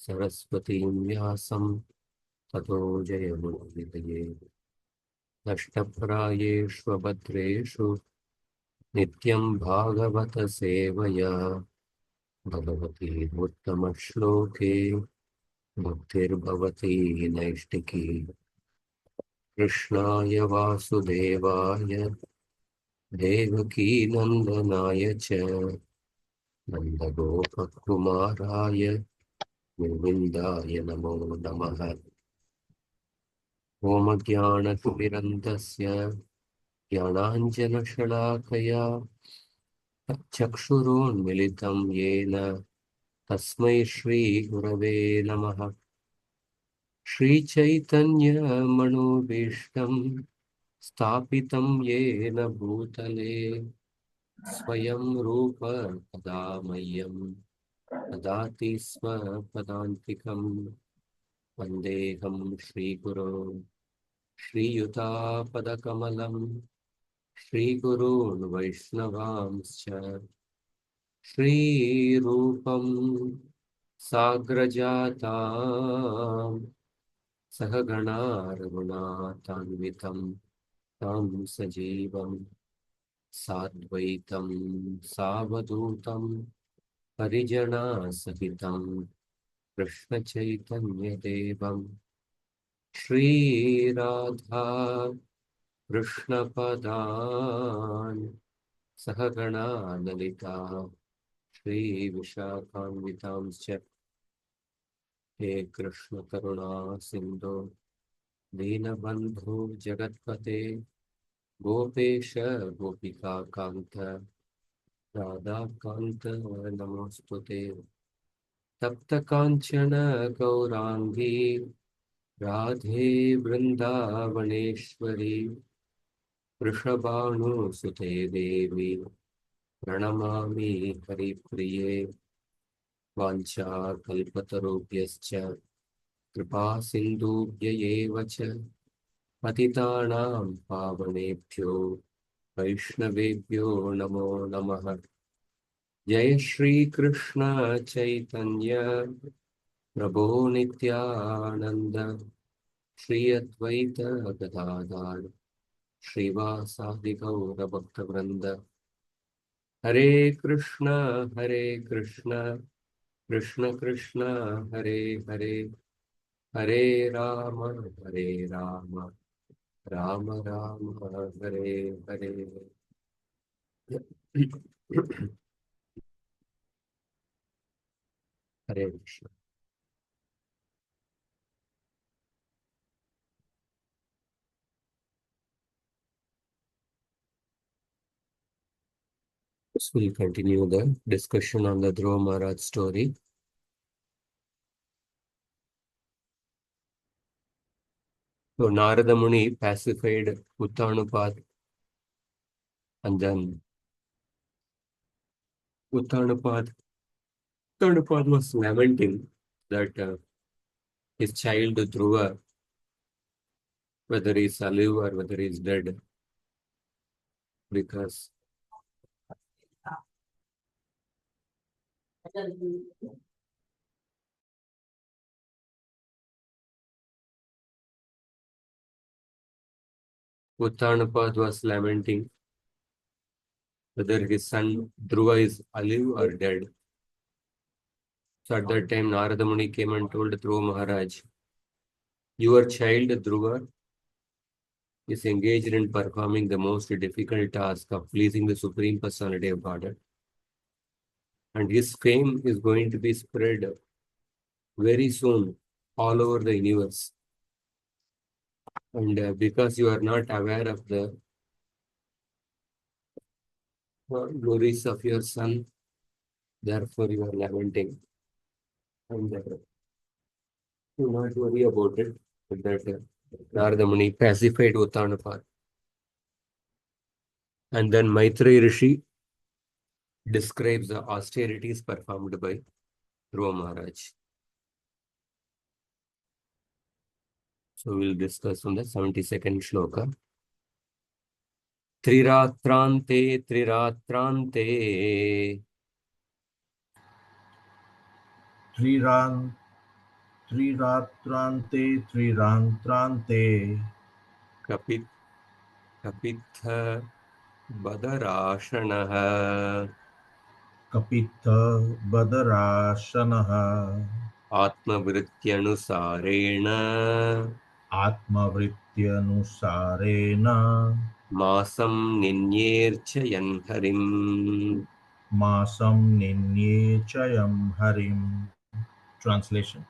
सरस्वतीं व्यासं ततो जयमुदीरये। नष्टप्रायेष्वभद्रेषु नित्यं भागवत सेवया भगवती उत्तमश्लोके भक्तिर्भवती नैष्टिकी। कृष्णाय वासुदेवाय देवकी नन्दनाय च नन्दगोपकुमाराय गोविन्दाय नमो नमः। ॐ ज्ञानतिमिरन्धस्य ज्ञानाञ्जनशलाकया चक्षुरोन्मिलितं येन तस्मै श्रीगुरवे नमः। श्रीचैतन्यमनोभीष्टं स्थापितं येन भूतले स्वयं रूप कदा मह्यं ददाति स्म पदान्तिकं। वन्देऽहं श्रीगुरो श्रीयुतापदकमलं श्रीगुरून् वैष्णवांश्च श्रीरूपं साग्रजातां सहगणा रघुनाथान्वितं तं सजीवं साद्वैतं सावधूतं परिजनासहितं कृष्णचैतन्यदेवं श्रीराधा कृष्णपदान् सहगणा ललिता श्रीविशाखान्वितांश्च। हे कृष्ण करुणा सिन्धो दीनबन्धो जगत्पते गोपेश गोपिकान्त राधाकान्त नमोऽस्तुते। तप्तकाञ्चन गौराङ्गी राधे वृन्दावनेश्वरी वृषभानुसुते देवी प्रणमामि हरिप्रिये। वाञ्छाकल्पतरुभ्यश्च कृपा सिन्धुभ्य एव च पतितानां पावनेभ्यो वैष्णवेभ्यो नमो नमः। जय श्री कृष्ण चैतन्य प्रभो नित्यानंद श्री अद्वैत गदाधर श्रीवासादि गौर भक्तवृंद। हरे कृष्ण कृष्ण कृष्ण हरे हरे, हरे राम राम राम हरे हरे। हरे Krishna. We'll continue the discussion on the Dhruva Maharaj story. So Narada Muni pacified Uttanapad, and then Uttanapad, Uttanapad was lamenting that his child Dhruva, whether he's alive or whether he's dead, because Uttanapad was lamenting whether his son Dhruva is alive or dead. So at that time, Narada Muni came and told Dhruva Maharaj, your child Dhruva is engaged in performing the most difficult task of pleasing the Supreme Personality of Godhead. And his fame is going to be spread very soon all over the universe. And because you are not aware of the glories of your son, therefore you are lamenting. And do not worry about it. But that Narada Muni pacified Uttanapad. And then Maitreya Rishi describes the austerities performed by Dhruva Maharaj. So we'll discuss on the 72nd shloka. Triratrante Triran, Triratrante, Trirantrante, Kapit, Kapitha Badarashanaha. Kapitha Badarashanaha, Atmavrityanusareణ Atmavrityanusarena, Masam Ninyerchayan Harim. Masam Ninye Chayam Harim. Translation.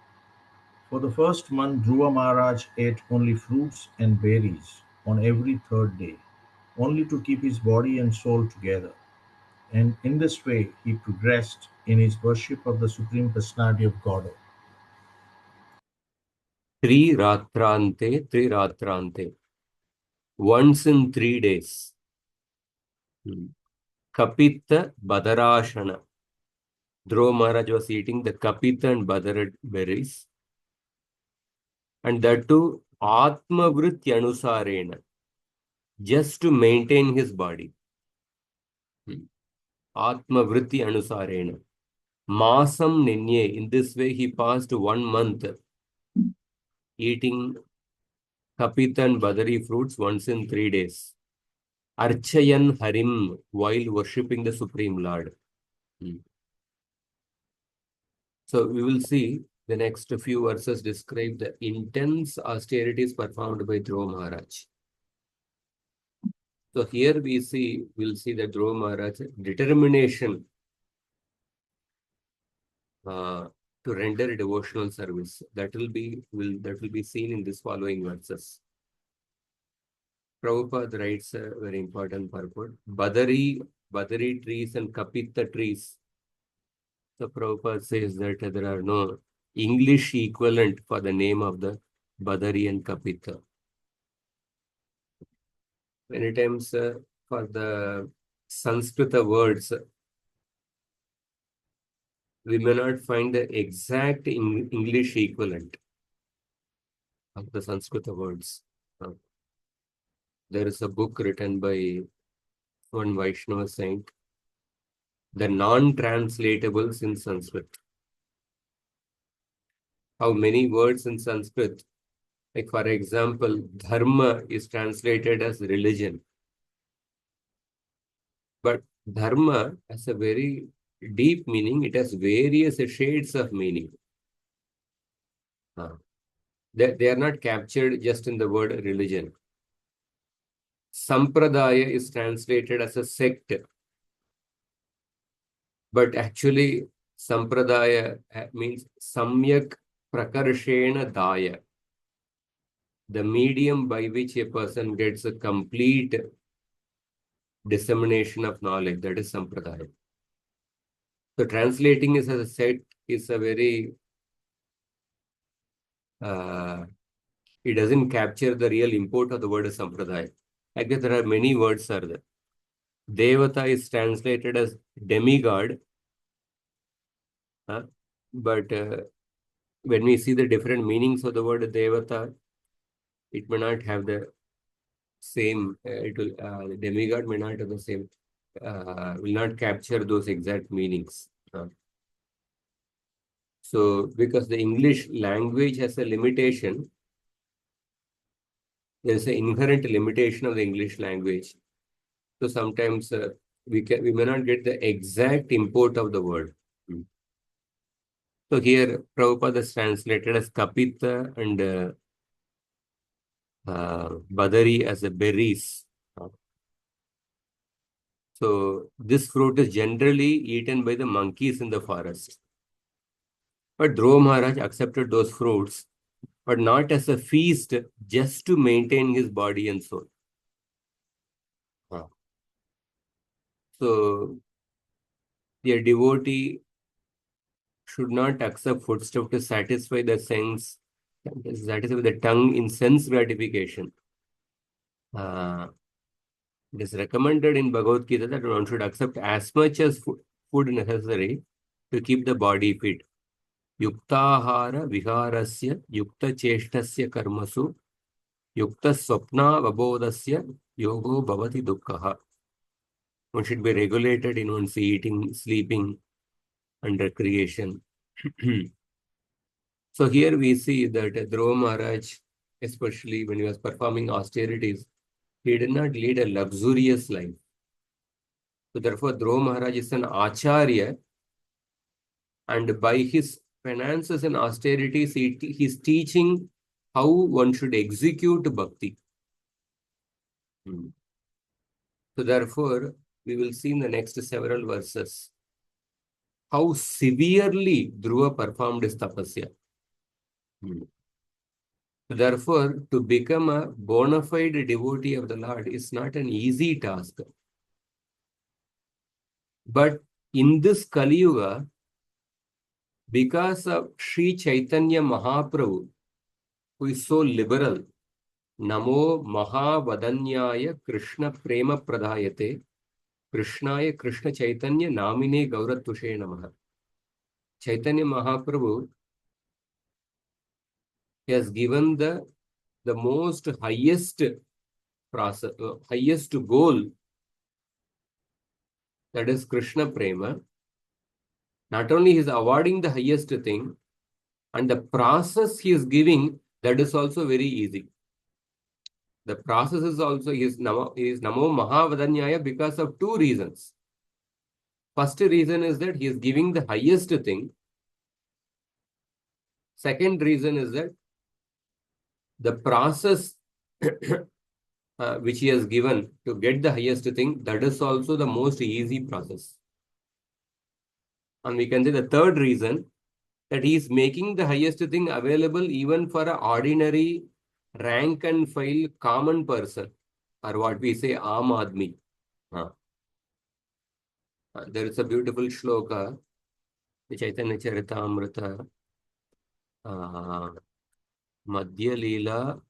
For the first month, Dhruva Maharaj ate only fruits and berries on every third day, only to keep his body and soul together. And in this way, he progressed in his worship of the Supreme Personality of Godhead. Tri Ratrante. Once in 3 days. Kapita Badarashana. Dhruva Maharaj was eating the kapita and badara berries. And that too, Atmavrityanusarena. Just to maintain his body. Atmavritti Anusarena. Masam Ninye. In this way, he passed 1 month eating kapita and badari fruits once in 3 days. Archayan Harim, while worshipping the Supreme Lord. So we will see the next few verses describe the intense austerities performed by Dhruva Maharaj. So here we'll see that Dhruva Maharaj determination to render devotional service. That will be seen in this following verses. Prabhupada writes a very important purport. Badari trees and Kapita trees. So Prabhupada says that there are no English equivalent for the name of the Badari and Kapita. Many times for the Sanskrit words, we may not find the exact English equivalent of the Sanskrit words. There is a book written by one Vaishnava saint, The Non-Translatables in Sanskrit. How many words in Sanskrit, like for example, dharma is translated as religion. But dharma has a very deep meaning. It has various shades of meaning. They are not captured just in the word religion. Sampradaya is translated as a sect. But actually, Sampradaya means Samyak Prakarshena Daya. The medium by which a person gets a complete dissemination of knowledge, that is Sampradaya. So translating it as a sect is a very, it doesn't capture the real import of the word Sampradaya. I guess there are many words are there. Devata is translated as demigod. But when we see the different meanings of the word Devata, it may not have the same, demigod may not have the same, will not capture those exact meanings. So, because the English language has a limitation, there is an inherent limitation of the English language. So sometimes we may not get the exact import of the word. So here Prabhupada is translated as Kapita and Badari as a berries. So this fruit is generally eaten by the monkeys in the forest. But Dhruva Maharaj accepted those fruits, but not as a feast, just to maintain his body and soul. So the devotee should not accept foodstuff to satisfy the sense, satisfy the tongue in sense gratification. It is recommended in Bhagavad Gita that one should accept as much as food necessary to keep the body fit. Yuktahara viharasya yukta cheshtasya karmasu yukta swapna vabodasya yogo bhavati dukkha. One should be regulated in one's eating, sleeping, and recreation. So here we see that Dhruva Maharaj, especially when he was performing austerities, he did not lead a luxurious life. So therefore, Dhruva Maharaj is an acharya, and by his finances and austerities, he is teaching how one should execute bhakti. So therefore, we will see in the next several verses how severely Dhruva performed his tapasya. Therefore, to become a bona fide devotee of the Lord is not an easy task. But in this Kali Yuga, because of Sri Chaitanya Mahaprabhu, who is so liberal, Namo Mahavadanyaya Krishna Prema Pradayate, Krishnaya Krishna Chaitanya Namine Gauratushe Namaha. Chaitanya Mahaprabhu has given the most highest process, highest goal, that is Krishna Prema. Not only he is awarding the highest thing, and the process he is giving, that is also very easy. The process is also is Namo Mahavadanyaya because of two reasons. First reason is that he is giving the highest thing. Second reason is that the process which he has given to get the highest thing, that is also the most easy process. And we can say the third reason, that he is making the highest thing available even for an ordinary rank and file common person, or what we say Aam Admi. There is a beautiful shloka, the Chaitanya Charitamrita, Madhya Leela,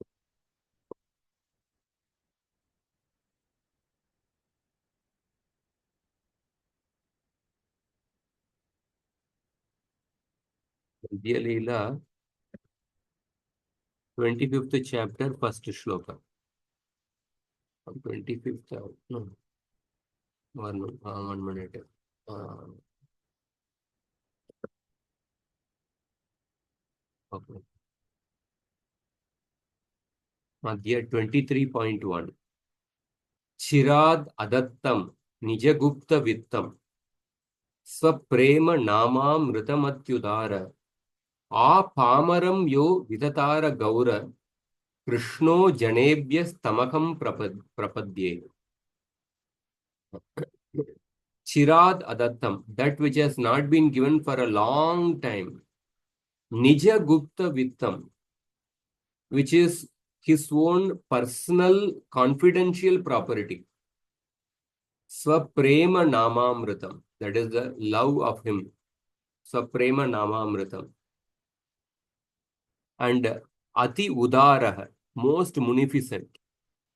Madhya Leela, 25th chapter, first shloka. 25th, no, one minute. Okay. Madhya 23.1. Chirad adattam nijagupta vittam swaprema namam mritamatyudara pamaram yo vidatara gaura krishno janebhyas tamakam prapadye. Chirad adattam, that which has not been given for a long time. Nija Gupta Vittam, which is his own personal confidential property. Swaprema Namamritam, that is the love of him. Swaprema Namamritam. And Ati Udaraha, most munificent.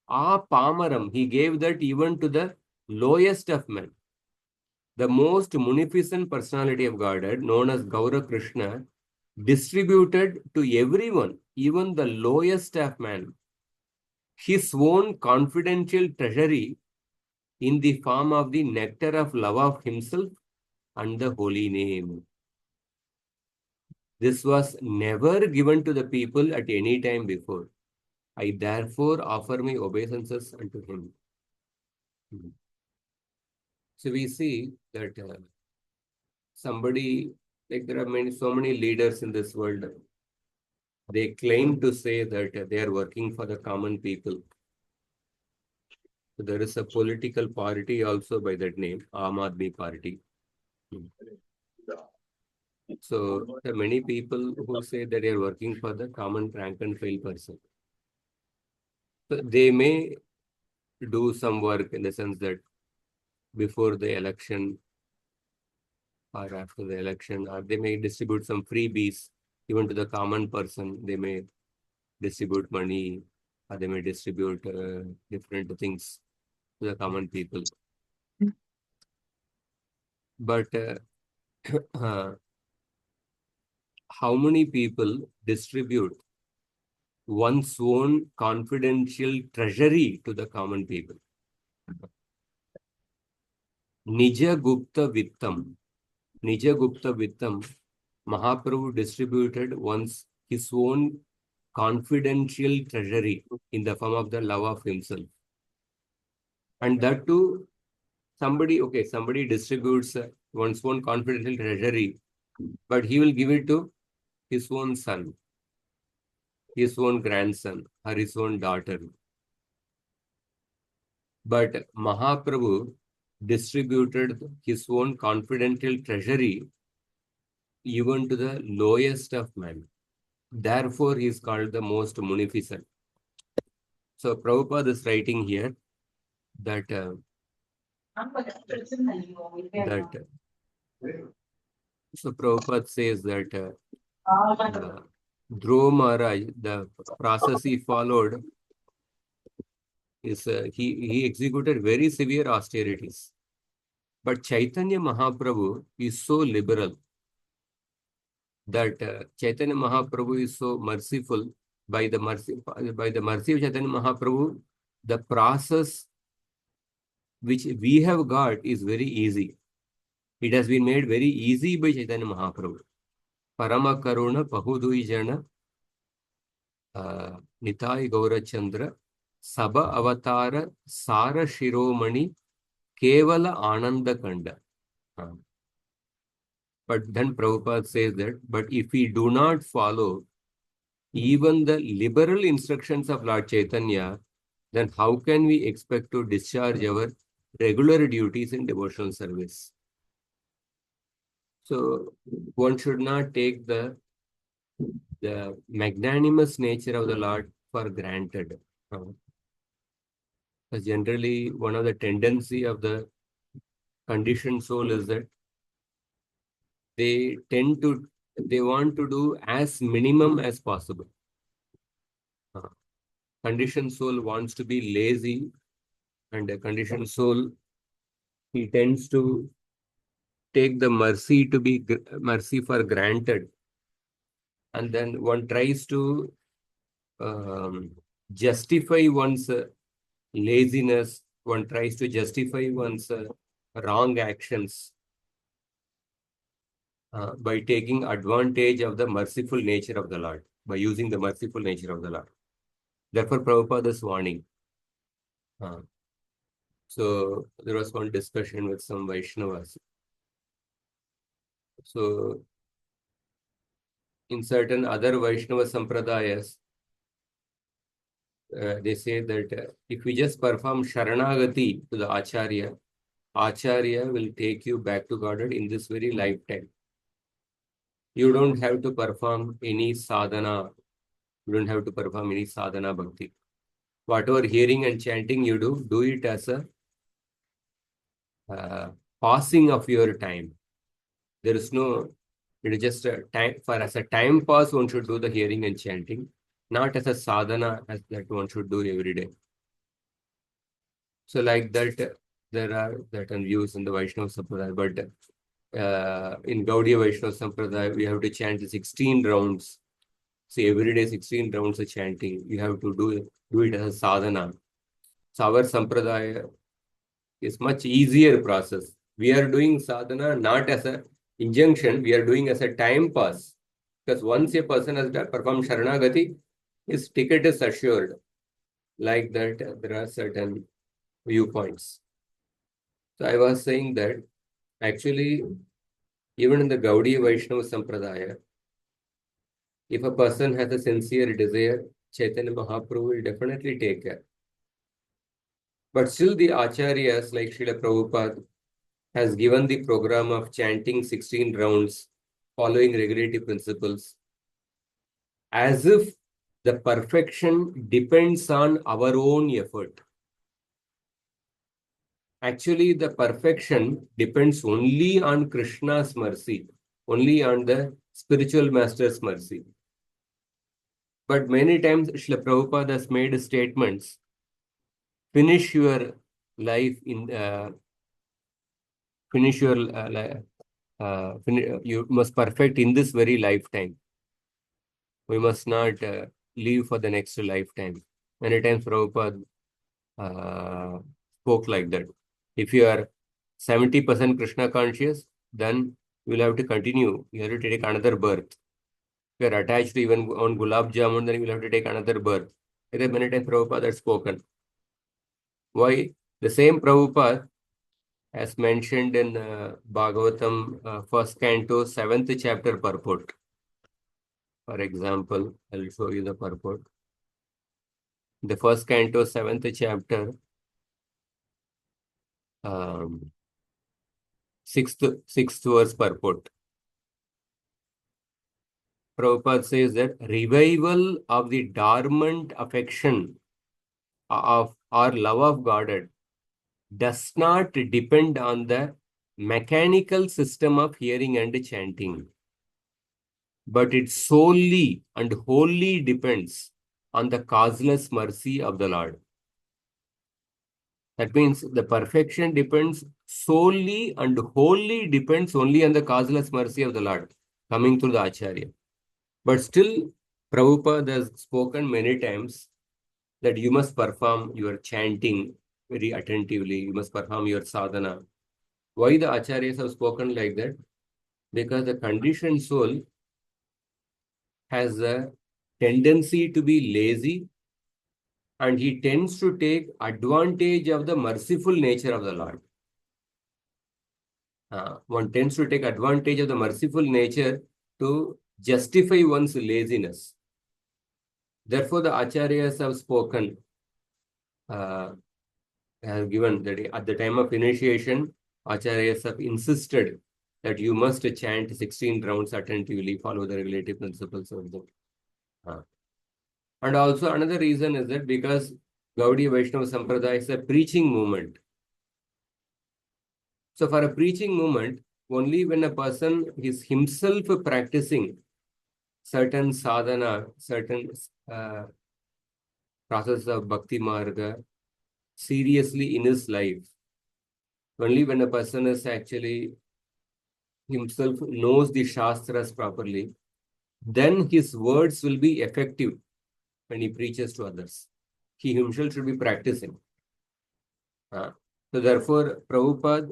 Pamaram, he gave that even to the lowest of men. The most munificent personality of Godhead, known as Gaura Krishna, distributed to everyone, even the lowest of man, his own confidential treasury in the form of the nectar of love of himself and the holy name. This was never given to the people at any time before. I therefore offer my obeisances unto him. So we see that somebody, like there are so many leaders in this world, they claim to say that they are working for the common people. So there is a political party also by that name, Aam Aadmi Party. So there are many people who say that they are working for the common rank and file person. So they may do some work in the sense that before the election or after the election, or they may distribute some freebies even to the common person. They may distribute money, or they may distribute different things to the common people. But how many people distribute one's own confidential treasury to the common people? Nija Gupta Vittam. Nija Gupta Vittam. Mahaprabhu distributed once his own confidential treasury in the form of the love of himself. And that too, somebody distributes one's own confidential treasury, but he will give it to his own son, his own grandson, or his own daughter. But Mahaprabhu distributed his own confidential treasury even to the lowest of men. Therefore, he is called the most munificent. So, Prabhupada is writing here that so Prabhupada says that Dhruva Maharaj, the process he followed is he executed very severe austerities. But Chaitanya Mahaprabhu is so liberal that Chaitanya Mahaprabhu is so merciful. By the mercy of Chaitanya Mahaprabhu, the process which we have got is very easy. It has been made very easy by Chaitanya Mahaprabhu. Parama Karuna Pahudui Jana Nitai Gaurachandra Saba Avatara Sara Shiromani Kevala Ananda Kanda. But then Prabhupada says that, but if we do not follow even the liberal instructions of Lord Chaitanya, then how can we expect to discharge our regular duties in devotional service? So one should not take the magnanimous nature of the Lord for granted. Because generally, one of the tendency of the conditioned soul is that they want to do as minimum as possible. Conditioned soul wants to be lazy, and a conditioned soul, he tends to take the mercy for granted, and then one tries to justify one's laziness, one tries to justify one's wrong actions by taking advantage of the merciful nature of the Lord, by using the merciful nature of the Lord. Therefore, Prabhupada is warning. So there was one discussion with some Vaishnavas. So in certain other Vaishnava Sampradayas, they say that if we just perform Sharanagati to the Acharya, Acharya will take you back to Godhead in this very lifetime. You don't have to perform any sadhana. You don't have to perform any sadhana bhakti. Whatever hearing and chanting you do it as a passing of your time. There is no, it is just a time, as a time pass, one should do the hearing and chanting, not as a sadhana as that one should do every day. So like that, there are certain views in the Vaishnava Sampradaya, but in Gaudiya Vaishnava Sampradaya, we have to chant 16 rounds. See, every day 16 rounds of chanting. You have to do it as a sadhana. So our Sampradaya is much easier process. We are doing sadhana not as an injunction, we are doing as a time pass. Because once a person has performed Sharanagati, his ticket is assured. Like that, there are certain viewpoints. So I was saying that actually, even in the Gaudiya Vaishnava Sampradaya, if a person has a sincere desire, Chaitanya Mahaprabhu will definitely take care. But still the Acharyas like Srila Prabhupada has given the program of chanting 16 rounds, following regulatory principles, as if the perfection depends on our own effort. Actually, the perfection depends only on Krishna's mercy, only on the spiritual master's mercy. But many times, Srila Prabhupada has made statements, finish your life in, you must perfect in this very lifetime. We must not live for the next lifetime. Many times Prabhupada spoke like that. If you are 70% Krishna conscious, then you will have to continue. You have to take another birth. If you are attached to even on Gulab Jamun, then you will have to take another birth. There are many times Prabhupada has spoken. Why? The same Prabhupada, as mentioned in Bhagavatam, first canto, 7th chapter purport. For example, I'll show you the purport. The first canto, 7th chapter, sixth verse purport. Prabhupada says that revival of the dormant affection of our love of God does not depend on the mechanical system of hearing and chanting, but it solely and wholly depends on the causeless mercy of the Lord. That means the perfection depends solely and wholly depends only on the causeless mercy of the Lord coming through the Acharya. But still, Prabhupada has spoken many times that you must perform your chanting very attentively. You must perform your sadhana. Why the Acharyas have spoken like that? Because the conditioned soul has a tendency to be lazy, and he tends to take advantage of the merciful nature of the Lord. One tends to take advantage of the merciful nature to justify one's laziness. Therefore, the Acharyas have spoken, have given that at the time of initiation, Acharyas have insisted that you must chant 16 rounds attentively, follow the regulative principles of the. And also another reason is that because Gaudiya Vaishnava Sampradaya is a preaching movement. So for a preaching movement, only when a person is himself practicing certain sadhana, certain process of bhakti marga seriously in his life, only when a person is actually himself knows the shastras properly, then his words will be effective when he preaches to others. He himself should be practicing. So therefore, Prabhupada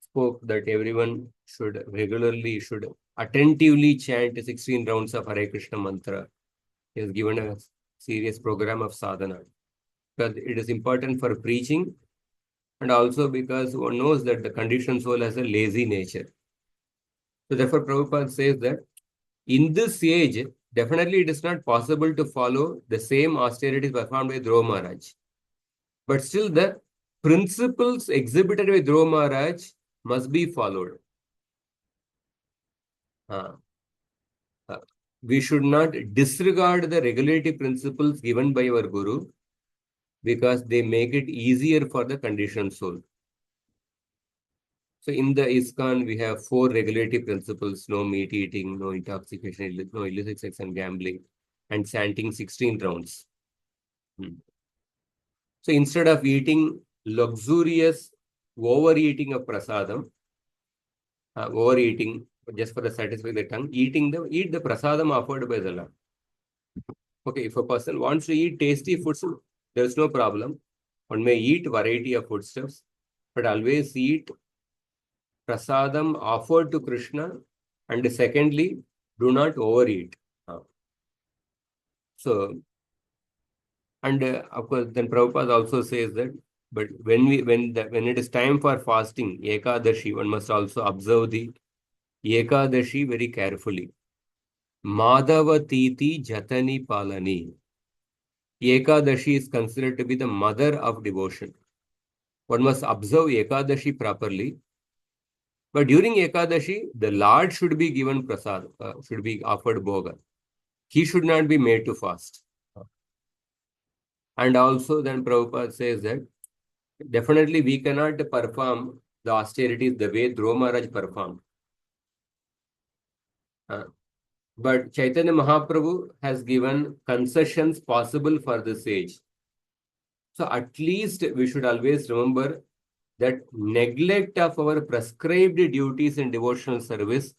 spoke that everyone should attentively chant 16 rounds of Hare Krishna mantra. He has given a serious program of sadhana. Because it is important for preaching, and also because one knows that the conditioned soul has a lazy nature. So therefore, Prabhupada says that in this age, definitely it is not possible to follow the same austerities performed by Dhruva Maharaj. But still the principles exhibited by Dhruva Maharaj must be followed. We should not disregard the regulative principles given by our Guru because they make it easier for the conditioned soul. So in the ISKCON, we have 4 regulative principles: no meat eating, no intoxication, no illicit sex and gambling, and chanting 16 rounds. So instead of eating luxurious overeating of prasadam, overeating just for the satisfy the tongue, eat the prasadam offered by the Lord. Okay, if a person wants to eat tasty foods, there is no problem. One may eat variety of foodstuffs, but always eat prasadam offered to Krishna, and secondly, do not overeat. So, and of course, then Prabhupada also says that, but when it is time for fasting, Ekadashi, one must also observe the Ekadashi very carefully. Madhava Titi Jatani Palani. Ekadashi is considered to be the mother of devotion. One must observe Ekadashi properly. But during Ekadashi, the Lord should be given prasad, should be offered bhoga. He should not be made to fast. And also then Prabhupada says that definitely we cannot perform the austerities the way Dhruva Maharaj performed. But Chaitanya Mahaprabhu has given concessions possible for this age. So at least we should always remember that neglect of our prescribed duties in devotional service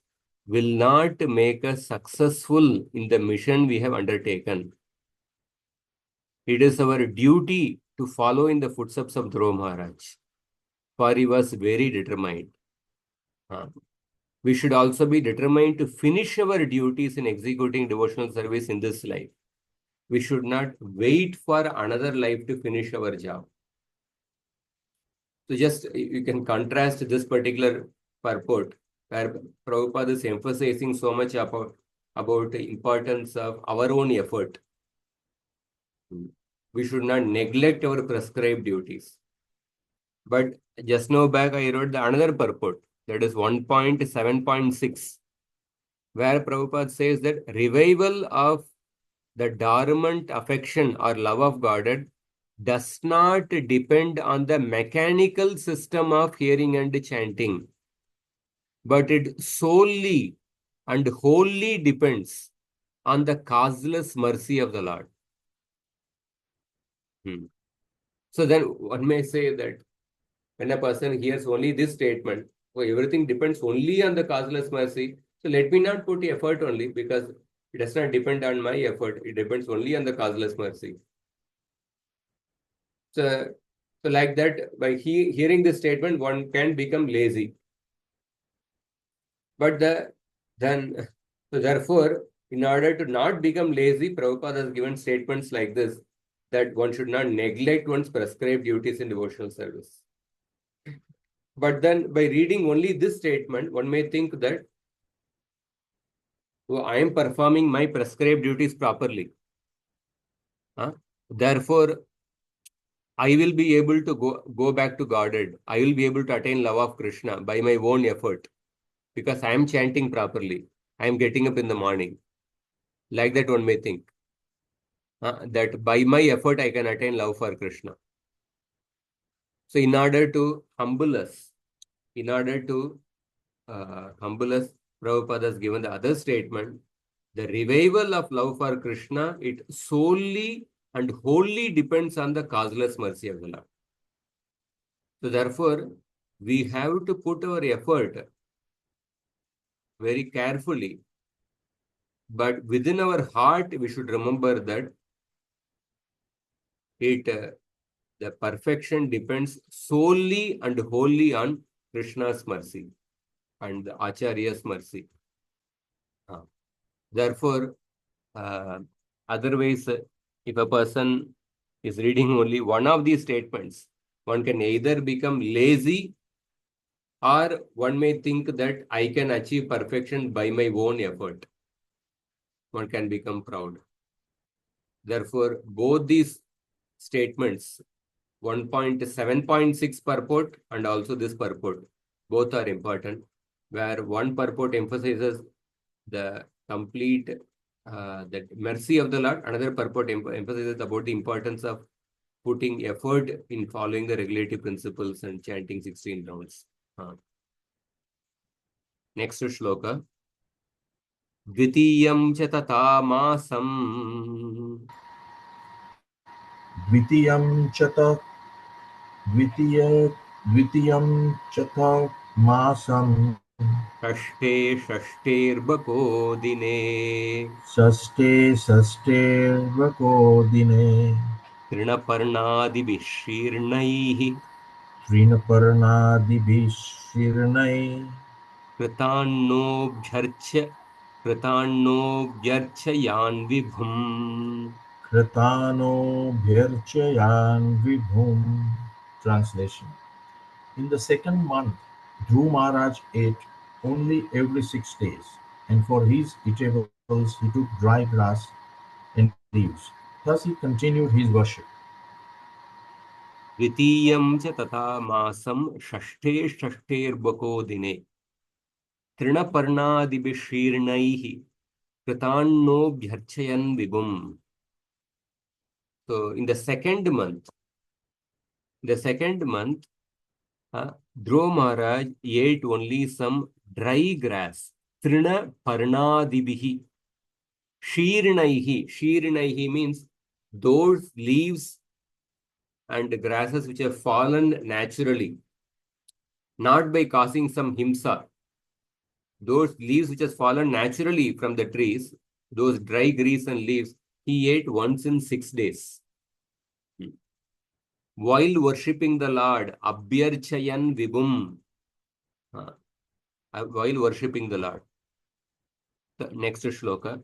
will not make us successful in the mission we have undertaken. It is our duty to follow in the footsteps of Dhruva Maharaj, for he was very determined. We should also be determined to finish our duties in executing devotional service in this life. We should not wait for another life to finish our job. So just you can contrast this particular purport where Prabhupada is emphasizing so much about the importance of our own effort. We should not neglect our prescribed duties. But just now back I wrote the another purport, that is 1.7.6, where Prabhupada says that revival of the dormant affection or love of God does not depend on the mechanical system of hearing and chanting, but it solely and wholly depends on the causeless mercy of the Lord. So then one may say that when a person hears only this statement, oh, everything depends only on the causeless mercy, so let me not put effort only, because it does not depend on my effort, it depends only on the causeless mercy. So like that, by hearing this statement, one can become lazy. But therefore, in order to not become lazy, Prabhupada has given statements like this, that one should not neglect one's prescribed duties in devotional service. But then by reading only this statement, one may think that, oh, I am performing my prescribed duties properly. Therefore, I will be able to go back to Godhead. I will be able to attain love of Krishna by my own effort, because I am chanting properly. I am getting up in the morning. Like that one may think. That by my effort I can attain love for Krishna. So in order to humble us, Prabhupada has given the other statement, the revival of love for Krishna, it solely and wholly depends on the causeless mercy of the Lord. So therefore, we have to put our effort very carefully, but within our heart, we should remember that the perfection depends solely and wholly on Krishna's mercy and the Acharya's mercy. Therefore, otherwise, if a person is reading only one of these statements, one can either become lazy, or one may think that I can achieve perfection by my own effort. One can become proud. Therefore, both these statements, 1.7.6 purport and also this purport, both are important, where one purport emphasizes the complete that mercy of the Lord, another purport emphasizes about the importance of putting effort in following the regulative principles and chanting 16 rounds. Next shloka. Dvitiyam cha tata masam द्वितीयं च त द्वितीयं चथ मासं षष्ठे षष्ठेर्बको दिने षष्ठेर्वको दिने तृणपर्णादिभिः शीर्णैः तृणपर्णादिभिः शीर्णैः कृतान्नोऽभ्यर्चयान् विभुम्. कृतानोऽभ्यर्चयान् विभुम्. Translation. In the second month, Dhruva Maharaj ate only every 6 days, and for his eatables he took dry grass and leaves. Thus he continued his worship. द्वितीयं च तथा मासं षष्ठे षष्ठेर्बको दिने तृणपर्णादिभिः शीर्णैः कृतान्नोऽभ्यर्चयन् विभुम्. So in the second month, Dhruva Maharaj ate only some dry grass. Trina Parnadibihi. Shirnaihi. Shirnaihi means those leaves and grasses which have fallen naturally, not by causing some himsa. Those leaves which has fallen naturally from the trees, those dry grease and leaves, he ate once in 6 days. While worshipping the Lord, Abhyarchayan Vibhum. while worshipping the Lord. The next shloka.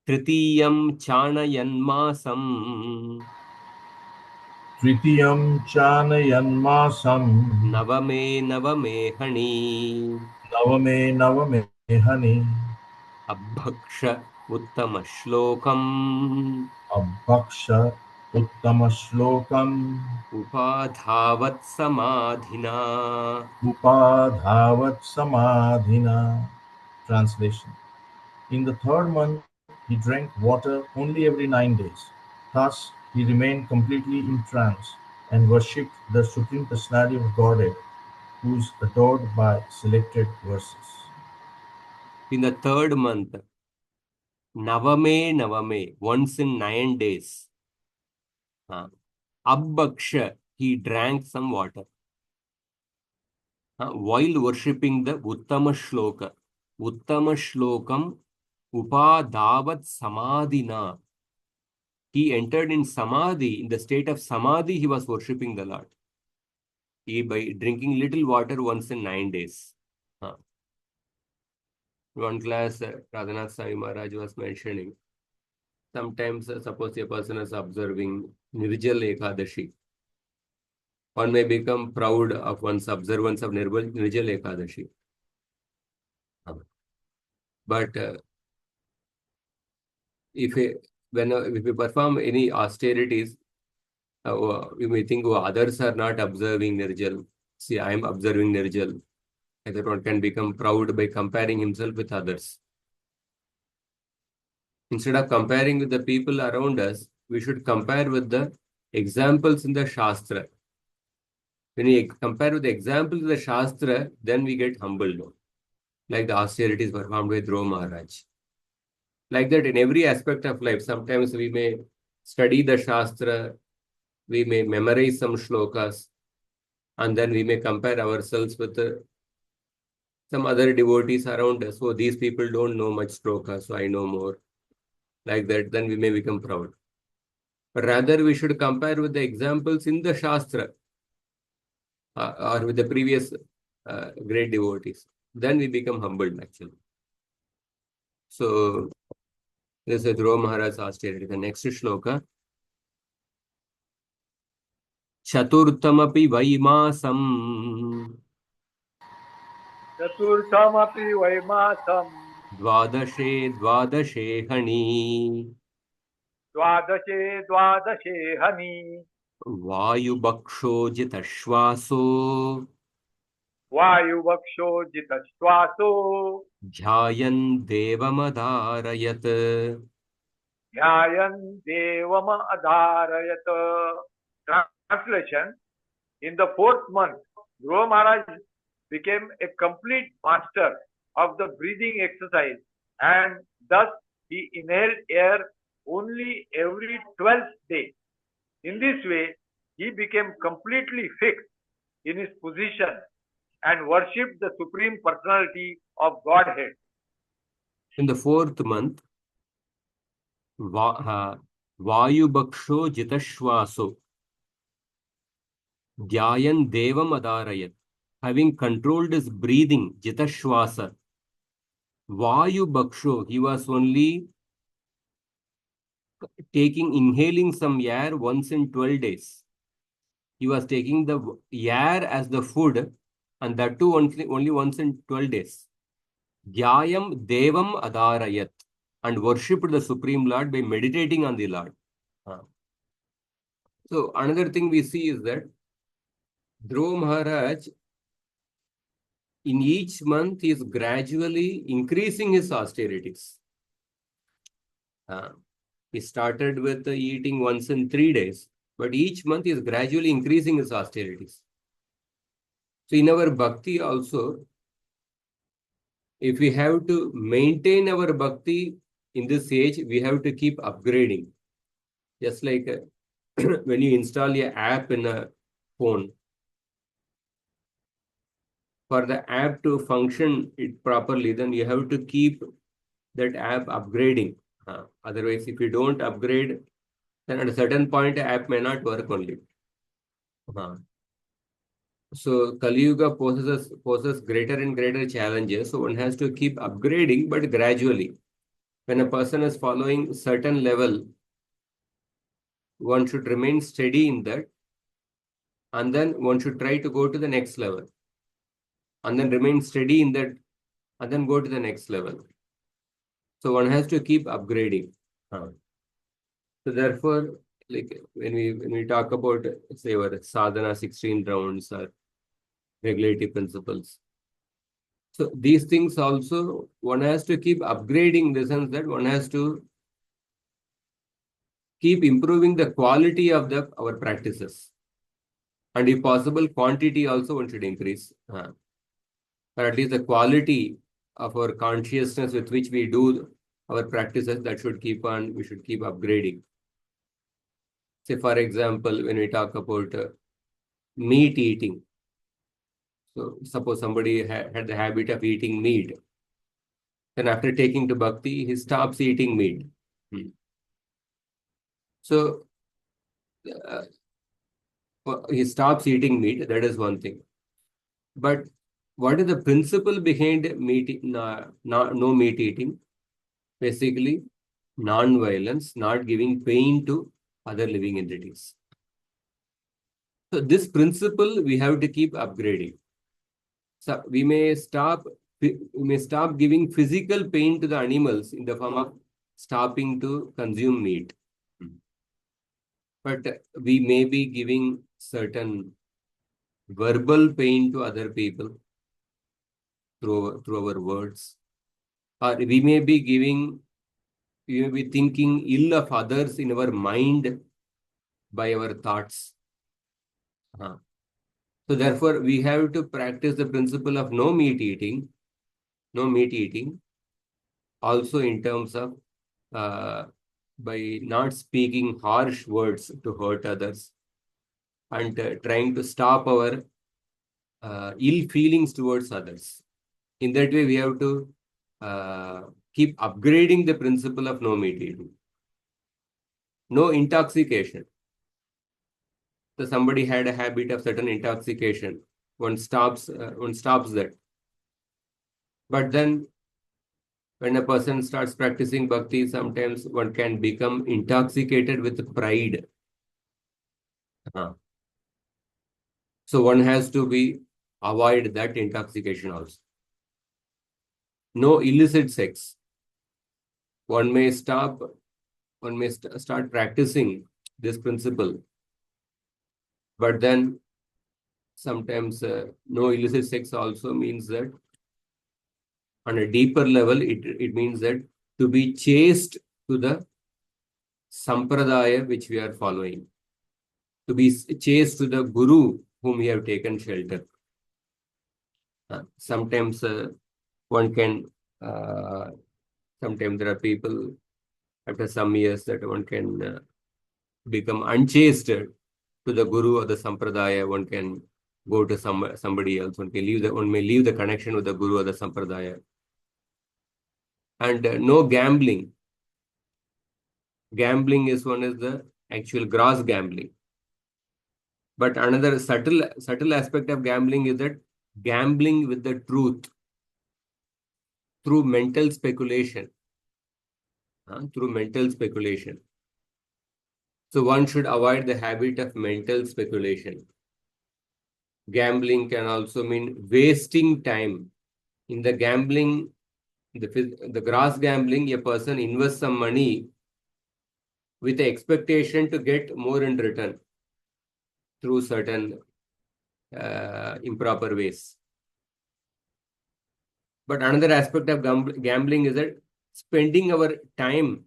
Tritiyam chanayanmasam Tritiyam chanayanmasam navame navame hani navame navame hani abhaksha uttama shlokam abhaksha uttama shlokam upadhavat samadhina. upadhavat samadhina. Translation. In the third month, he drank water only every 9 days. Thus, he remained completely in trance and worshipped the Supreme Personality of Godhead, who is adored by selected verses. In the third month, navame, once in 9 days. Abhaksha, he drank some water. While worshipping the Uttama Shloka. Uttama Shlokam Upadhavat Samadhina. He entered in Samadhi, in the state of Samadhi, he was worshipping the Lord. By drinking little water once in 9 days. One class, Radhanath Swami Maharaj was mentioning, sometimes suppose a person is observing Nirjal Ekadashi. One may become proud of one's observance of Nirjal Ekadashi. But if we perform any austerities, we may think, oh, others are not observing Nirjal. See, I am observing Nirjal. That one can become proud by comparing himself with others. Instead of comparing with the people around us, we should compare with the examples in the Shastra. When we compare with the examples of the Shastra, then we get humbled. Like the austerities performed by Dhruva Maharaj. Like that in every aspect of life, sometimes we may study the Shastra, we may memorize some shlokas, and then we may compare ourselves with some other devotees around us. So these people don't know much shlokas, so I know more. Like that, then we may become proud. But rather, we should compare with the examples in the Shastra or with the previous great devotees. Then we become humbled, actually. So, this is Dhruva Maharaj's austerity. The next shloka. Chaturtamapi vaimasam चतुर्थमपि वैमासम् dvadashe hani द्वादशे हनि vayubhaksho jitashvaso वायुवक्षो जितश्वासो dhyayan devamadharayat. ध्यायन् देवमधारयत. Translation. In the fourth month, Dhruva Maharaj became a complete master of the breathing exercise, and thus he inhaled air only every 12th day. In this way, he became completely fixed in his position and worshipped the Supreme Personality of Godhead. In the fourth month, Vayubhaksho jitashvaso dhyayan devam adarayat. Having controlled his breathing, jitashvasa, Vayubhaksho, he was only inhaling some air once in 12 days. He was taking the air as the food, and that too only once in 12 days. Dhyayam devam adarayat, and worshipped the Supreme Lord by meditating on the Lord. So another thing we see is that Dhruva Maharaj, in each month, is gradually increasing his austerities. He started with eating once in 3 days, but each month he is gradually increasing his austerities. So in our bhakti also, if we have to maintain our bhakti in this age, we have to keep upgrading. Just like when you install an app in a phone, for the app to function properly, then you have to keep that app upgrading. Otherwise, if you don't upgrade, then at a certain point, the app may not work only. So Kali Yuga poses greater and greater challenges. So one has to keep upgrading, but gradually. When a person is following certain level, one should remain steady in that, and then one should try to go to the next level, and then remain steady in that, and then go to the next level. So one has to keep upgrading. So therefore, like when we talk about, say, our sadhana 16 rounds or regulative principles, so these things also one has to keep upgrading in the sense that one has to keep improving the quality of our practices, and if possible, quantity also one should increase, or at least the quality of our consciousness with which we do our practices, that should keep on. We should keep upgrading. Say, for example, when we talk about meat eating. So suppose somebody had the habit of eating meat. Then after taking to bhakti, he stops eating meat. So uh, he stops eating meat. That is one thing. But what is the principle behind no meat eating? Basically, non-violence, not giving pain to other living entities. So this principle we have to keep upgrading. So we may stop giving physical pain to the animals in the form of stopping to consume meat. But we may be giving certain verbal pain to other people through our words. Or we may be thinking ill of others in our mind by our thoughts. So therefore, we have to practice the principle of no meat eating, also in terms of by not speaking harsh words to hurt others, and trying to stop our ill feelings towards others. In that way, we have to keep upgrading the principle of no meat eating. No intoxication. So somebody had a habit of certain intoxication. One stops that. But then when a person starts practicing bhakti, sometimes one can become intoxicated with pride. So one has to avoid that intoxication also. No illicit sex. One may start practicing this principle, but then sometimes no illicit sex also means that on a deeper level, it means that to be chaste to the sampradaya which we are following, to be chaste to the guru whom we have taken shelter. Sometimes one can, sometimes there are people after some years that one can become unchaste to the guru or the sampradaya. One can go to somebody else. One may leave the connection with the guru or the sampradaya. And no gambling. Gambling is the actual gross gambling. But another subtle aspect of gambling is that gambling with the truth through mental speculation. Through mental speculation. So one should avoid the habit of mental speculation. Gambling can also mean wasting time. In the gambling, the gross gambling, a person invests some money with the expectation to get more in return through certain improper ways. But another aspect of gambling is that spending our time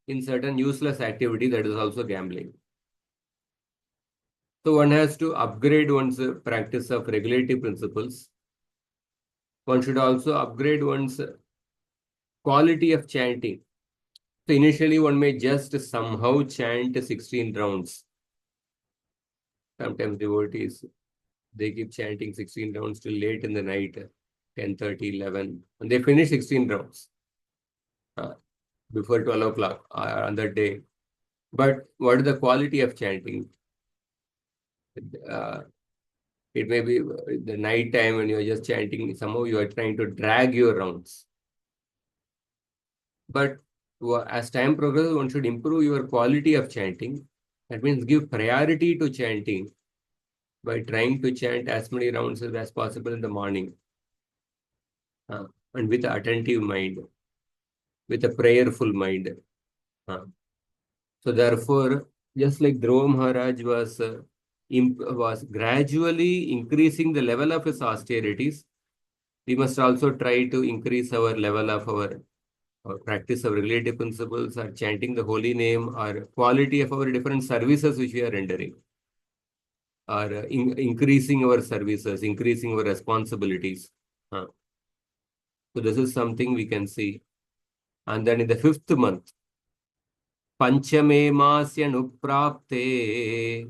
in certain useless activity, that is also gambling. So one has to upgrade one's practice of regulative principles. One should also upgrade one's quality of chanting. So initially one may just somehow chant 16 rounds. Sometimes devotees, they keep chanting 16 rounds till late in the night, 10:30, 11, and they finish 16 rounds before 12 o'clock on that day. But what is the quality of chanting? It may be the night time when you are just chanting, somehow you are trying to drag your rounds. But as time progresses, one should improve your quality of chanting. That means give priority to chanting by trying to chant as many rounds as possible in the morning. And with an attentive mind, with a prayerful mind. So therefore, just like Dhruva Maharaj was gradually increasing the level of his austerities, we must also try to increase our level of our practice of relative principles, or chanting the holy name, or quality of our different services which we are rendering, or increasing our services, increasing our responsibilities. So this is something we can see. And then in the 5th month, Panchame Masya Nuprapte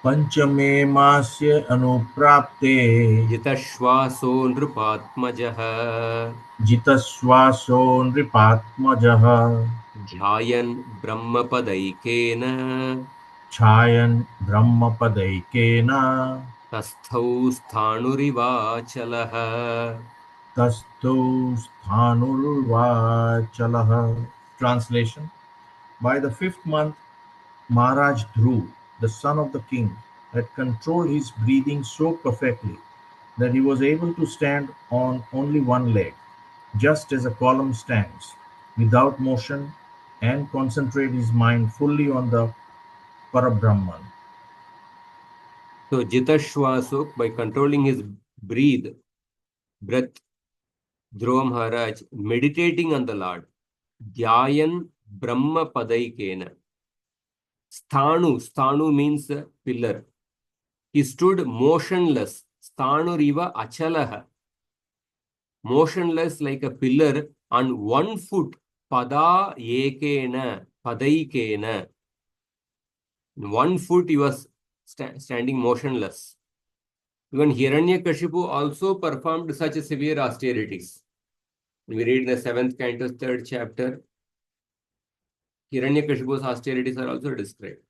Panchame masya anuprapte Jitashvaso Nrupatmajah jitaswaso nripatmajah Dhyayan Brahmapadaikena chayan brahmapadaikena Tasthau Sthanurivachalah. tastu sthanurvachalah. Translation. By the 5th month, Maharaj Dhruv, the son of the king, had controlled his breathing so perfectly that he was able to stand on only one leg, just as a column stands, without motion, and concentrate his mind fully on the Parabrahman. So Jitashvaso, by controlling his breath, Dhruva Maharaj meditating on the Lord. Dhyayan Brahma Padaikena. Sthanu means pillar. He stood motionless. Sthanuriva Achalaha. Motionless like a pillar on one foot. Pada Ekena. Padaikena. In 1 foot he was standing motionless. Even Hiranyakashipu also performed such severe austerities. We read in the 7th canto, 3rd chapter, Hiranyakashipu's austerities are also described.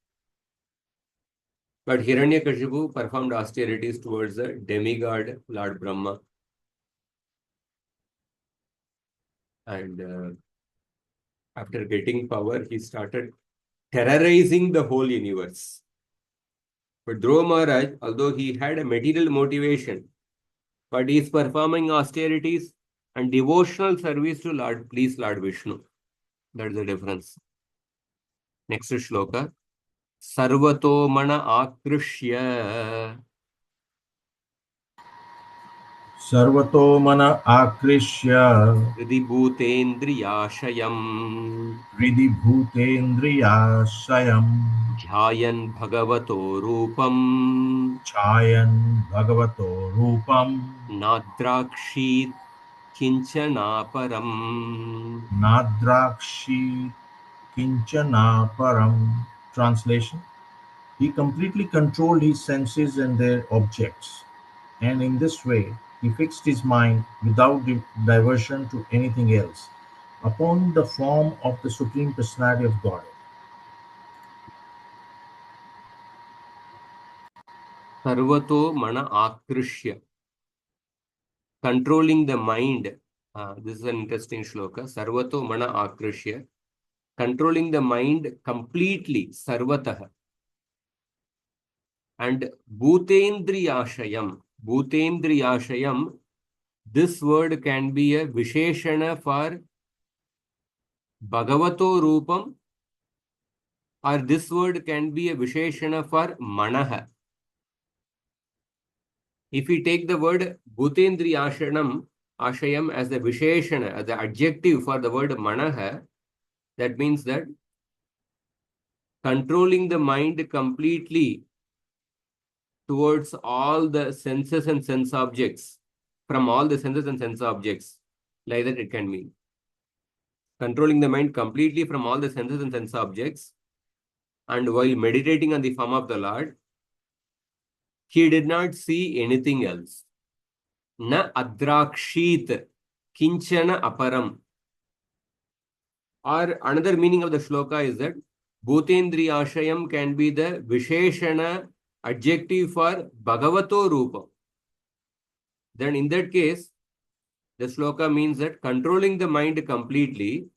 But Hiranyakashipu performed austerities towards the demigod Lord Brahma. And after getting power, he started terrorizing the whole universe. But Dhruva Maharaj, although he had a material motivation, but he is performing austerities and devotional service to Lord Vishnu. That is the difference. Next shloka. Sarvato mana akrishya Sarvato mana akrishya Ridibhutendriyashayam Hridhi bhutendriyashayam Dhyayan bhagavato rupam chayan bhagavato rupam Nadrakshit kinchanaparam. nadrakshi kinchana param. Translation. He completely controlled his senses and their objects, and in this way he fixed his mind without diversion to anything else upon the form of the Supreme Personality of Godhead. Sarvato mana akrishya. Controlling the mind. This is an interesting shloka. Sarvato mana akrishya. Controlling the mind completely. Sarvatah. And bhutendriyashayam. Bhutendriyashayam. This word can be a visheshana for Bhagavato Rupam, or this word can be a visheshana for Manaha. If we take the word Bhutendriyashayam as the visheshana, as the adjective for the word Manaha, that means that controlling the mind completely towards all the senses and sense objects, from all the senses and sense objects, like that it can mean. Controlling the mind completely from all the senses and sense objects, and while meditating on the form of the Lord, he did not see anything else. Na adrakshit kinchana aparam. Or another meaning of the shloka is that Bhutendriyashayam can be the Visheshana adjective for Bhagavato Rupa. Then in that case, the shloka means that controlling the mind completely,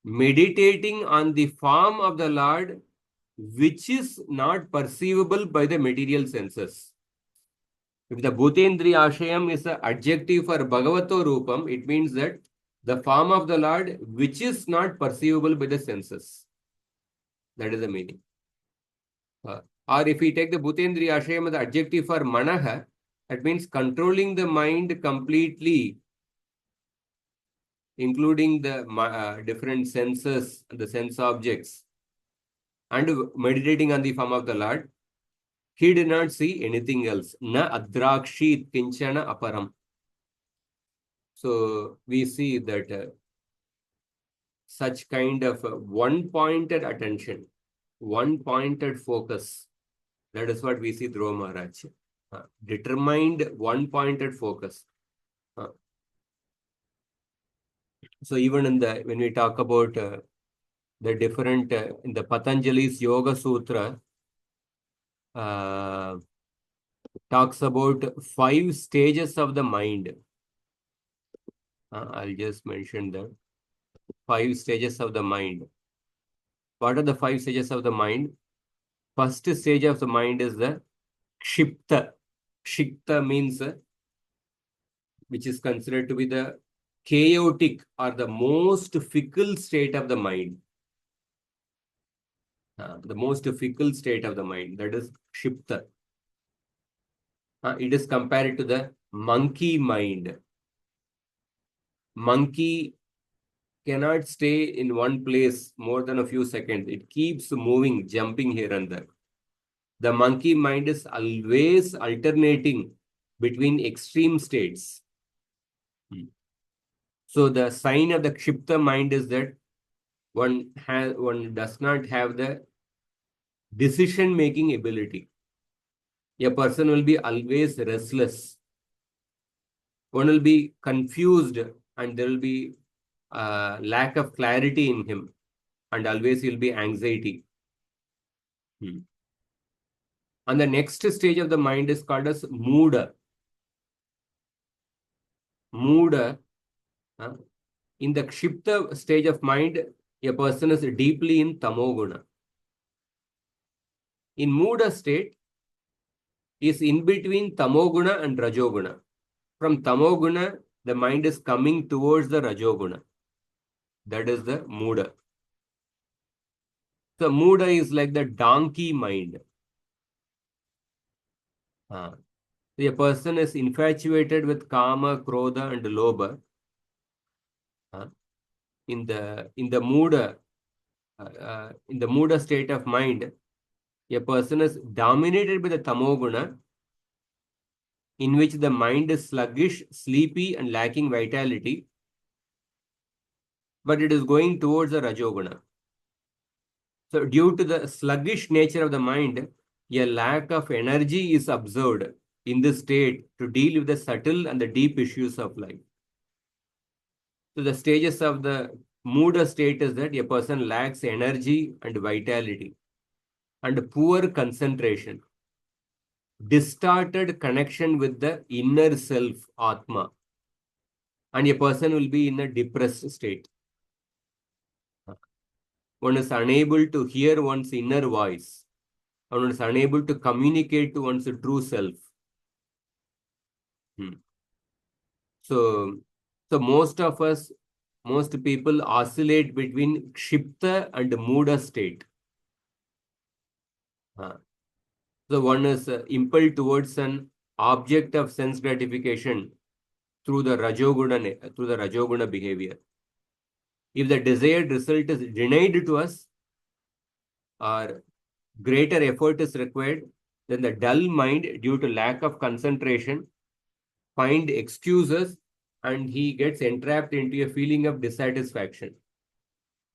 meditating on the form of the Lord, which is not perceivable by the material senses. If the Bhutendriya Ashayam is an adjective for Bhagavato Rupam, it means that the form of the Lord, which is not perceivable by the senses. That is the meaning. Or if we take the Bhutendriya Ashayam as the adjective for Manaha, that means controlling the mind completely, including the different senses, the sense objects, and meditating on the form of the Lord. He did not see anything else. Na adrakshi kinchana aparam. So we see that such kind of one-pointed attention, one-pointed focus. That is what we see Dhruva Maharaj. Determined one-pointed focus. So even in when we talk about the different, in the Patanjali's Yoga Sutra, talks about 5 stages of the mind. I'll just mention that. 5 stages of the mind. What are the 5 stages of the mind? First stage of the mind is the Kshipta. Kshipta means which is considered to be the chaotic or the most fickle state of the mind. The most fickle state of the mind, that is Kshipta. It is compared to the monkey mind. Monkey cannot stay in one place more than a few seconds. It keeps moving, jumping here and there. The monkey mind is always alternating between extreme states. So the sign of the Kshipta mind is that one does not have the decision-making ability. A person will be always restless. One will be confused and there will be lack of clarity in him, and always will be anxiety. And the next stage of the mind is called as Muda. Muda, in the Kshipta stage of mind, a person is deeply in Tamoguna. In Muda state, is in between Tamoguna and Rajoguna. From Tamoguna, the mind is coming towards the Rajoguna. That is the Muda. So Muda is like the donkey mind. So a person is infatuated with Kama, Krodha and Lobha. In the Muda state of mind, a person is dominated by the Tamoguna, in which the mind is sluggish, sleepy and lacking vitality, but it is going towards the Rajoguna. So due to the sluggish nature of the mind, a lack of energy is observed in this state to deal with the subtle and the deep issues of life. So the stages of the Muda state is that a person lacks energy and vitality, and poor concentration, distorted connection with the inner self, Atma, and a person will be in a depressed state. One is unable to hear one's inner voice. One is unable to communicate to one's true self. So most of us, most people oscillate between Kshipta and Muda state. So one is impelled towards an object of sense gratification through the Rajoguna behavior. If the desired result is denied to us, or greater effort is required, then the dull mind, due to lack of concentration, find excuses and he gets entrapped into a feeling of dissatisfaction.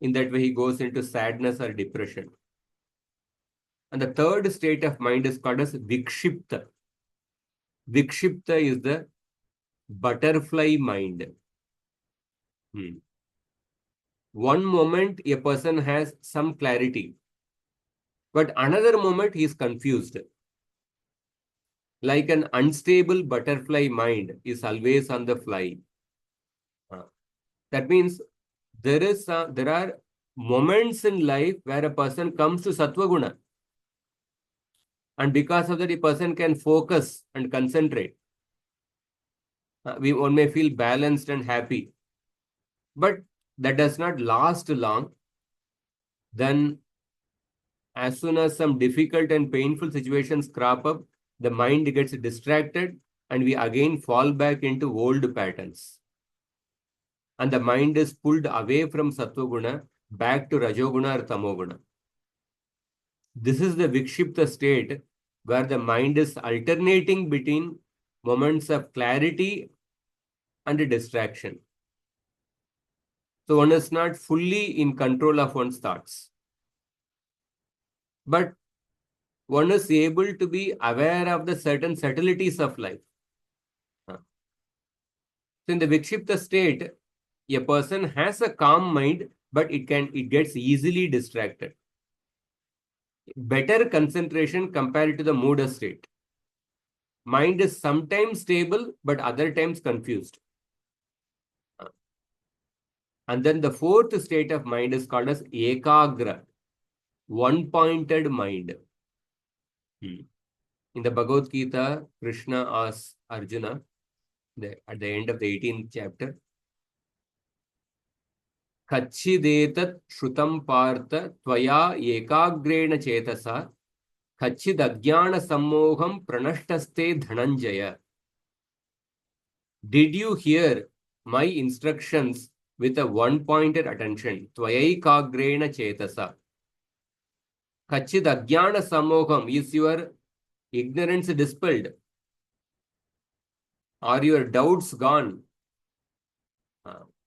In that way, he goes into sadness or depression. And the third state of mind is called as Vikshipta. Vikshipta is the butterfly mind. One moment a person has some clarity, but another moment he is confused. Like an unstable butterfly mind is always on the fly. That means there are moments in life where a person comes to sattva guna, and because of that, a person can focus and concentrate. One may feel balanced and happy, but that does not last long. Then, as soon as some difficult and painful situations crop up, the mind gets distracted, and we again fall back into old patterns. And the mind is pulled away from sattva guna back to rajoguna or tamoguna. This is the vikshipta state where the mind is alternating between moments of clarity and distraction. So one is not fully in control of one's thoughts, but one is able to be aware of the certain subtleties of life. So in the vikshipta state, a person has a calm mind, but it gets easily distracted. Better concentration compared to the mood state. Mind is sometimes stable, but other times confused. And then the fourth state of mind is called as ekagra, one-pointed mind. In the Bhagavad Gita, Krishna asks Arjuna at the end of the 18th chapter, Kachidetat Shrutam Partha Tvaya Ekagrena Chetasa Kachid Ajnana Sammoham Pranashtaste Dhananjaya. Did you hear my instructions with a one-pointed attention? Tvayaikagrena Chetasa. Kachid Ajnana Sammoham, is your ignorance dispelled? Are your doubts gone?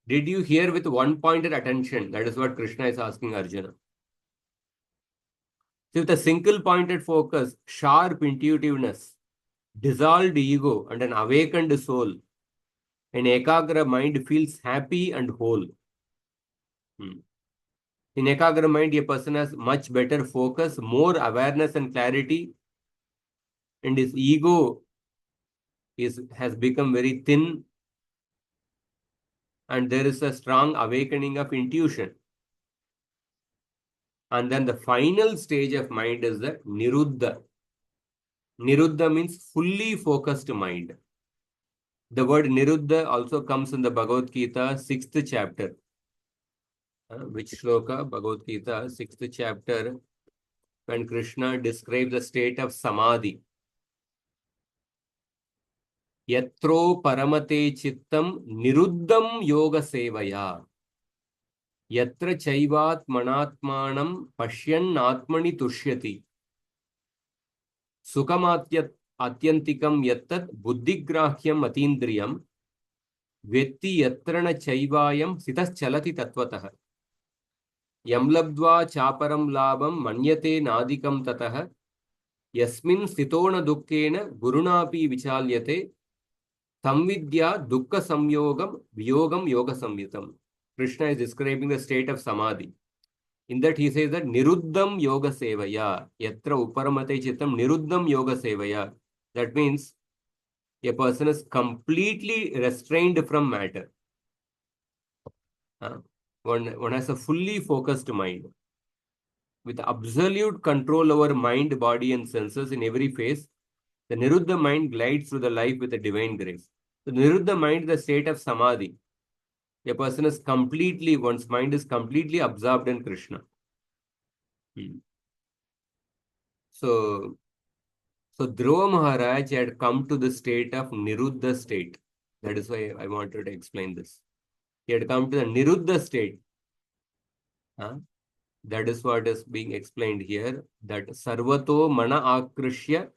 Did you hear with one-pointed attention? That is what Krishna is asking Arjuna. So with a single-pointed focus, sharp intuitiveness, dissolved ego, and an awakened soul, an ekagra mind feels happy and whole. In ekagra mind, a person has much better focus, more awareness and clarity, and his ego has become very thin, and there is a strong awakening of intuition. And then the final stage of mind is the niruddha. Niruddha means fully focused mind. The word niruddha also comes in the Bhagavad Gita, 6th chapter. Which shloka? Bhagavad Gita, 6th chapter, when Krishna describes the state of samadhi. Yatro paramate chittam niruddham yoga sevaya. Yatra chaivat manatmanam pashyan atmani tushyati. Sukamatyat atyantikam yattat buddhigrahyam atindriyam. Vetti yatrana chaivayam sitas chalati tatvatah. Yamlabdva chaparam labam manyate nadikam tatah. Yasmin sitona dukkena gurunapi vichalyate. Samvidya dukkha samyogam vyogam yoga samyitam. Krishna is describing the state of samadhi. In that he says that niruddham yoga sevaya. Yatra uparamate chittam niruddham yoga sevaya. That means a person is completely restrained from matter. One has a fully focused mind. With absolute control over mind, body and senses in every phase, the niruddha mind glides through the life with a divine grace. The niruddha mind is the state of samadhi. A person is completely, one's mind is completely absorbed in Krishna. So Dhruva Maharaj had come to the state of niruddha state. That is why I wanted to explain this. He had come to the niruddha state. That is what is being explained here. That sarvato mana akrishya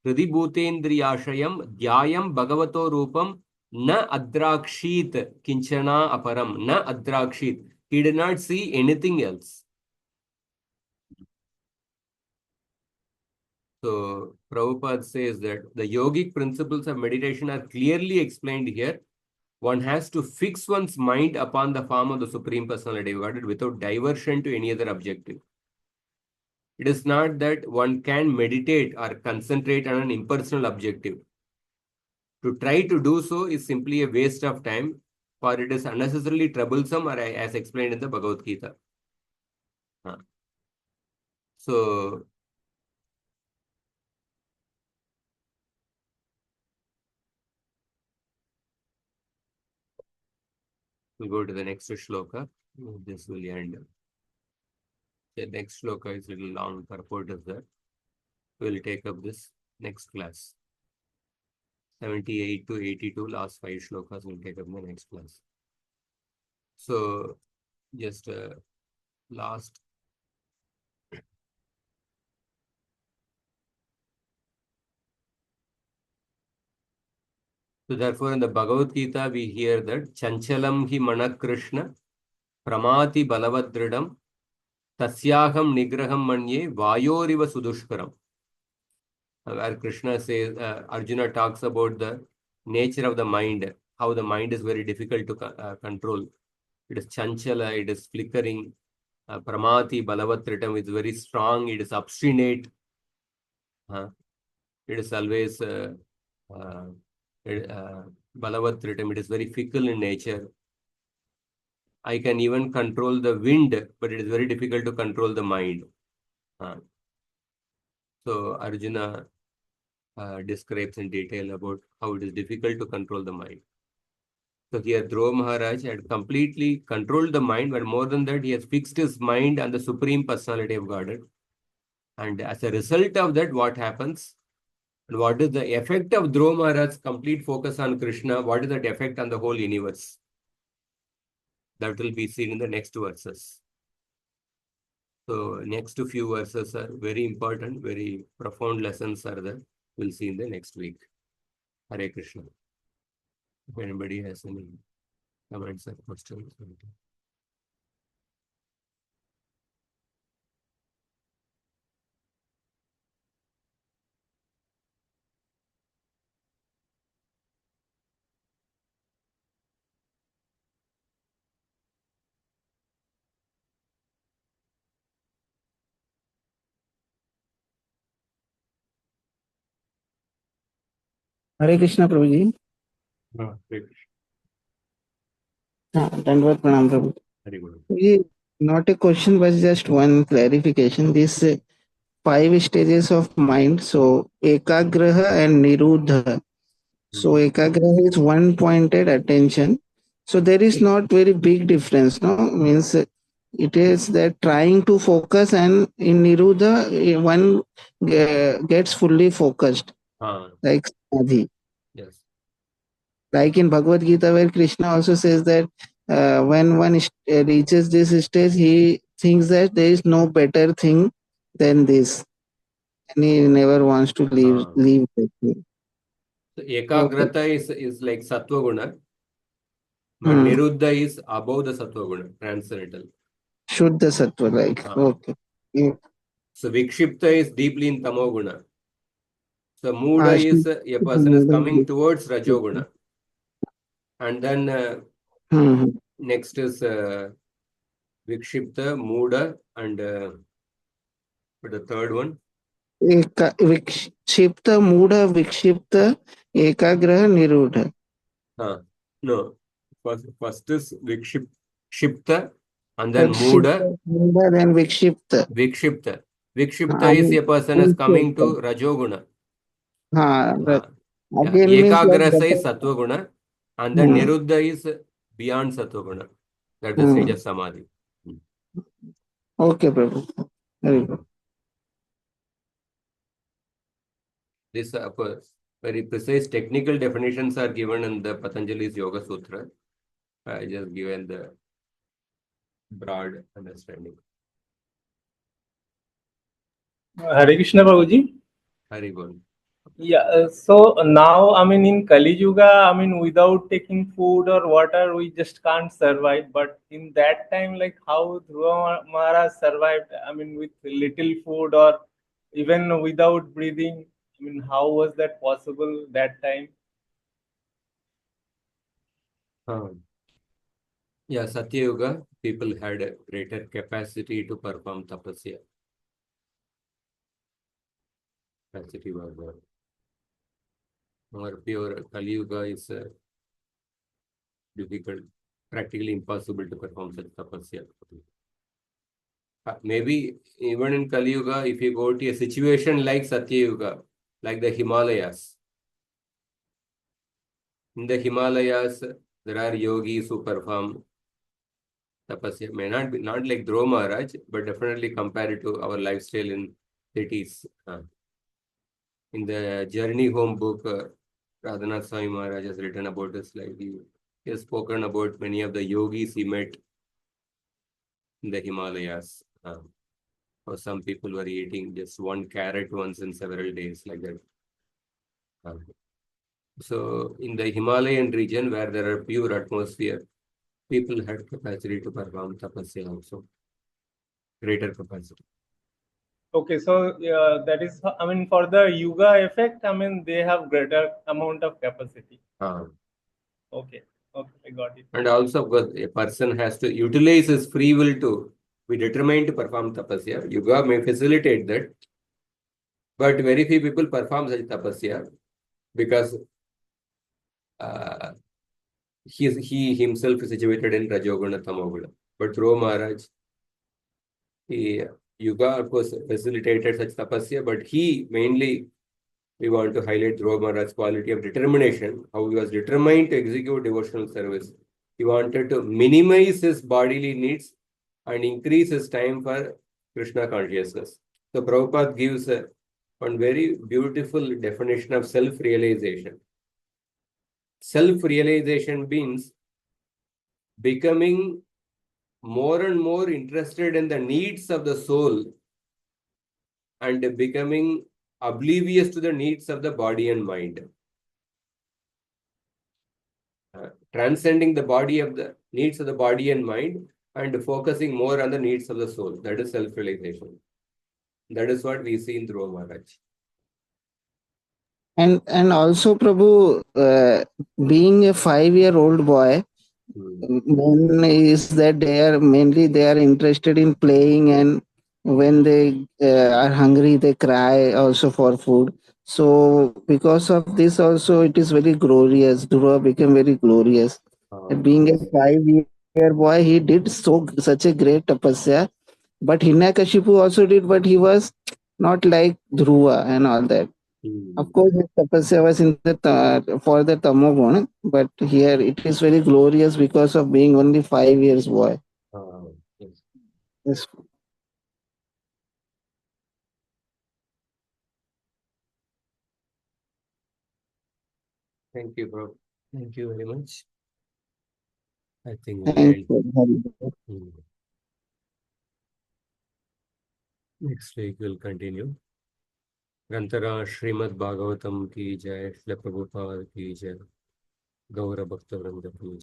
hridibhutendriyashayam dhyayam bhagavato rupam na adrakshit kinchana aparam na adrakshit. He did not see anything else. So Prabhupada says that the yogic principles of meditation are clearly explained here. one has to fix one's mind upon the form of the Supreme Personality of Godhead without diversion to any other objective. It is not that one can meditate or concentrate on an impersonal objective. To try to do so is simply a waste of time, for it is unnecessarily troublesome, or as explained in the Bhagavad Gita. So, we'll go to the next shloka. This will end. The next shloka is a little long, purport is there. We'll take up this next class. 78 to 82, last 5 shlokas we'll take up in the next class. So, just last. So, therefore, in the Bhagavad Gita, we hear that Chanchalam hi Manak Krishna Pramati Balavadridam Tasyaham Nigraham Manye Vayoriva Sudushkaram. Where Krishna says, Arjuna talks about the nature of the mind, how the mind is very difficult to control. It is chanchala, it is flickering. Pramati Balavatritam is very strong, it is obstinate. It is always Balavatritam, it is very fickle in nature. I can even control the wind, but it is very difficult to control the mind. So Arjuna describes in detail about how it is difficult to control the mind. So here Dhruva Maharaj had completely controlled the mind, but more than that, he has fixed his mind on the Supreme Personality of Godhead. And as a result of that, what happens? And what is the effect of Dhruva Maharaj's complete focus on Krishna? What is that effect on the whole universe? That will be seen in the next verses. So next few verses are very important, very profound lessons are there. We'll see in the next week. Hare Krishna. If anybody has any comments or questions. Hare Krishna, Prabhuji. Hare Krishna. Dandavad Pranam, Prabhu. Very good. Prabhuji, not a question, but just one clarification. These 5 stages of mind, so Ekagraha and Nirudha. So Ekagraha is one-pointed attention. So there is not very big difference, no? Means it is that trying to focus, and in Nirudha, one gets fully focused, like Samadhi. Yes. Like in Bhagavad Gita, where Krishna also says that when one reaches this stage, he thinks that there is no better thing than this, and he never wants to leave that thing. So Ekagrata is like Sattva Guna, but Hmm. Niruddha is above the Sattva Guna, transcendental. Shuddha Sattva, like, okay. Yeah. So Vikshipta is deeply in Tamo Guna. So Muda is a person is coming towards Rajoguna. And then next is Vikshipta, Muda, and the third one? Vikshipta, Muda, Vikshipta, Ekagraha, Nirudha. No. First is Vikshipta, and then Muda. Then Vikshipta. Vikshipta. Vikshipta is a person is coming to Rajoguna. Ekagrasa is Sattva Guna, and then Niruddha is beyond Sattva Guna. That is stage of Samadhi. Okay, Prabhu. Very good. This very precise technical definitions are given in the Patanjali's Yoga Sutra. I just given the broad understanding. Hare Krishna, Prabhuji. Hare Bol. Yeah, so now, I mean, in Kali Yuga, I mean, without taking food or water, we just can't survive. But in that time, like how Dhruva Maharaj survived, I mean, with little food or even without breathing, I mean, how was that possible that time? Yeah, Satya Yuga, people had a greater capacity to perform tapasya. Capacity was more pure. Kali Yuga is difficult, practically impossible to perform such tapasya. Maybe even in Kali Yuga, if you go to a situation like Satya Yuga, like the Himalayas, in the Himalayas, there are yogis who perform tapasya. May not be not like Dhruva Maharaj, but definitely compared to our lifestyle in cities. In the Journey Home book, Radhanath Swami Maharaj has written about this. Like he has spoken about many of the yogis he met in the Himalayas. Or some people were eating just one carrot once in several days, like that. So in the Himalayan region where there are pure atmosphere, people had capacity to perform tapasya also, greater capacity. Okay, so that is, I mean, for the yuga effect, I mean, they have greater amount of capacity. Okay, okay, I got it. And also, because a person has to utilize his free will to be determined to perform tapasya. Yoga may facilitate that, but very few people perform such tapasya because he himself is situated in Rajoguna Tamoguna. But Dhruva Maharaj, Yoga, of course, facilitated such tapasya, but he mainly, we want to highlight Dhruva Maharaj's quality of determination, how he was determined to execute devotional service. He wanted to minimize his bodily needs and increase his time for Krishna consciousness. So Prabhupada gives one very beautiful definition of self-realization. Self-realization means becoming more and more interested in the needs of the soul and becoming oblivious to the needs of the body and mind. Transcending the body of the needs of the body and mind and focusing more on the needs of the soul. That is self-realization. That is what we see in Dhruva Maharaj. And also, Prabhu, being a 5-year-old boy, one is that they are interested in playing, and when they are hungry, they cry also for food. So because of this, also it is very glorious. Dhruva became very glorious. Being a 5-year boy, he did such a great tapasya. But Hiranyakashipu also did, but he was not like Dhruva and all that. Of course, his tapasya was in the for the Tamoguna, but here it is very glorious because of being only 5 years boy. Yes. Yes. Thank you, bro. Thank you very much. I think we'll Thank end. you. Next week we'll continue. ग्रंथरा Shrimad Bhagavatam की जय, श्री प्रभुपाद की जय, गौर भक्त वृंद की जय।